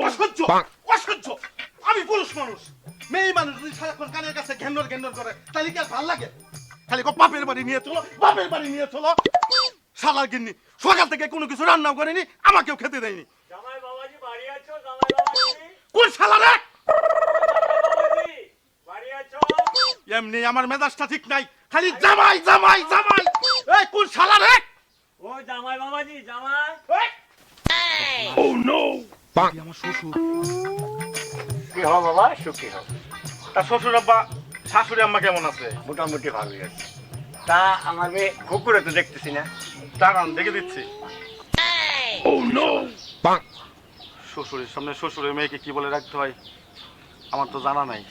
অসহ্য অসহ্য। আমি পুরুষ মানুষ, মেয়ে মানুষ যদি সারাক্ষণ কানের কাছে ঘেন্ডর ঘেন্ডর করে তাহলে কি আর ভাল লাগে? খালি বাপের বাড়ি নিয়ে চলো, বাপের বাড়ি নিয়ে চলো। শালার গিন্নি সকাল থেকে কোনো কিছু রান্নাও করেনি, আমাকেও খেতে দেয়নি। জামাই বাবাজি বাড়ি আছো? জামাই বাবাজি কোন শালা রে? বাবাজি বাড়ি আছো? এমনি আমার মেজাজটা ঠিক নাই, খালি জামাই জামাই জামাই। এই কোন শালা রে? ও জামাই বাবাজি জামাই। আমার শ্বশুর। কি হও বাবা, সুখী হও। তার শ্বশুর আব্বা শাশুড়ি আম্মা কেমন আছে? মোটামুটি ভালোই আছে। তা আমার মেয়ে কুকুরে তো দেখতেছি না। দাঁড়ান দেখে দিচ্ছি। শ্বশুরের সামনে শ্বশুরের মেয়েকে কি বলে রাখতে হয় আমার তো জানা নাই।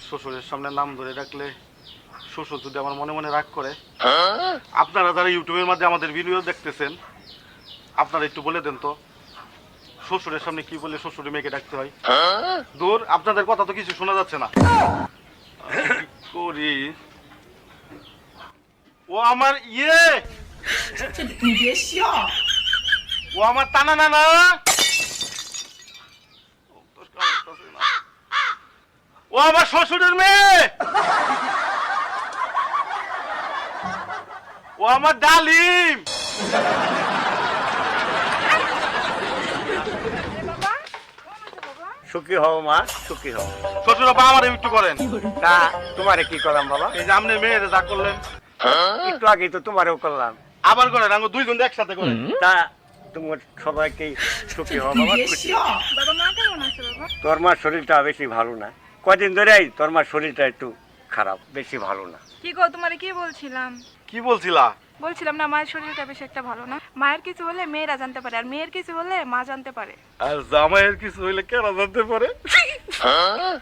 শ্বশুরের সামনে নাম ধরে রাখলে শ্বশুর যদি আমার মনে মনে রাগ করে। আপনারা যারা ইউটিউবের মধ্যে আমাদের ভিডিও দেখতেছেন, আপনারা একটু বলে দেন তো শ্বশুরের সামনে কি বলে শ্বশুরের মেয়েকে ডাকতে হয়। দূর, আপনাদের কথা তো কিছু শোনা যাচ্ছে না। কি করি? ও আমার ইয়ে, ও আমার টানা নানা। ও আমার শ্বশুরের মেয়ে, ও আমার ডালিম। সুখী হও মা, সুখী হও। শ্বশুর বাবা আমার একটু করেন। তা তোমারে কি করলাম বাবা? এই যে আপনি মেয়ের যা করলেন, একটু আগেই তো তোমারেও করলাম। আবার করেন, আমি দুইজন একসাথে করেন। তা তোমার সবাইকে সুখী হও বাবা, খুশি হও। বাবা মা কেমন আছে বাবা? তোর মার শরীরটা বেশি ভালো না, কয়দিন ধরেই তোর মার শরীরটা একটু খারাপ, বেশি ভালো না। কি গো তোমারে কি বলছিলাম? কি বলছিলা? বলছিলাম না মায়ের শরীরটা বেশি একটা ভালো না। মায়ের কিছু হলে মেয়েরা জানতে পারে, আর মেয়ের কিছু হলে মা জানতে পারে। আর জামাইয়ের কিছু হইলে কেন জানতে পারে?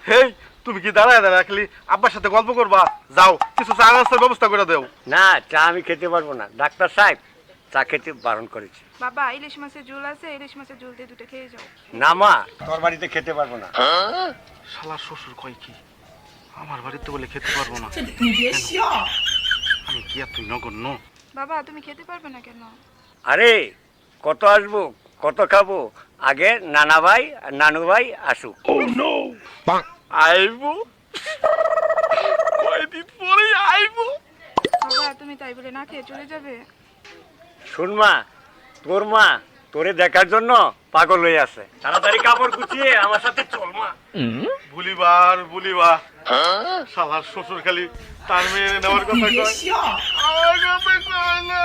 হেই, তুমি কি দাঁড়ায় দাঁড়ায় খালি আব্বার সাথে গল্প করবা? যাও কিছু চা নাস্তার ব্যবস্থা করে দেও। না, চা আমি খেতে পারবো না, ডাক্তার সাহেব চা খেতে বারণ করেছে। বাবা ইলিশ মাছের ঝোল আছে, ইলিশ মাছের ঝোল দিয়ে দুটো খেয়ে যাও। না মা, তোর বাড়িতে খেতে পারবো না। শালা শ্বশুর কয় কি আমার বাড়িতে বলে খেতে পারবো না? আমি কি আর তুই নগণ্য? বাবা তুমি খেতে পারবে না কেন? আরে কত আসবো, কত খাবো, আগে নানা ভাই আর নানু ভাই আসুক। আইবো কয়দিন পরে আইবো। বাবা তুমি তাই বলে না খেয়ে চলে যাবে? শুন মা, তোর মা তোরে দেখার জন্য পাগল হয়ে আছে। তাড়াতাড়ি কাপড় গুছিয়ে আমার সাথে চল মা। ভুলিবার ভুলিবা, শালার শ্বশুর খালি তার মেয়ে নেওয়ার কথা কয়, আমার কথা কয় না।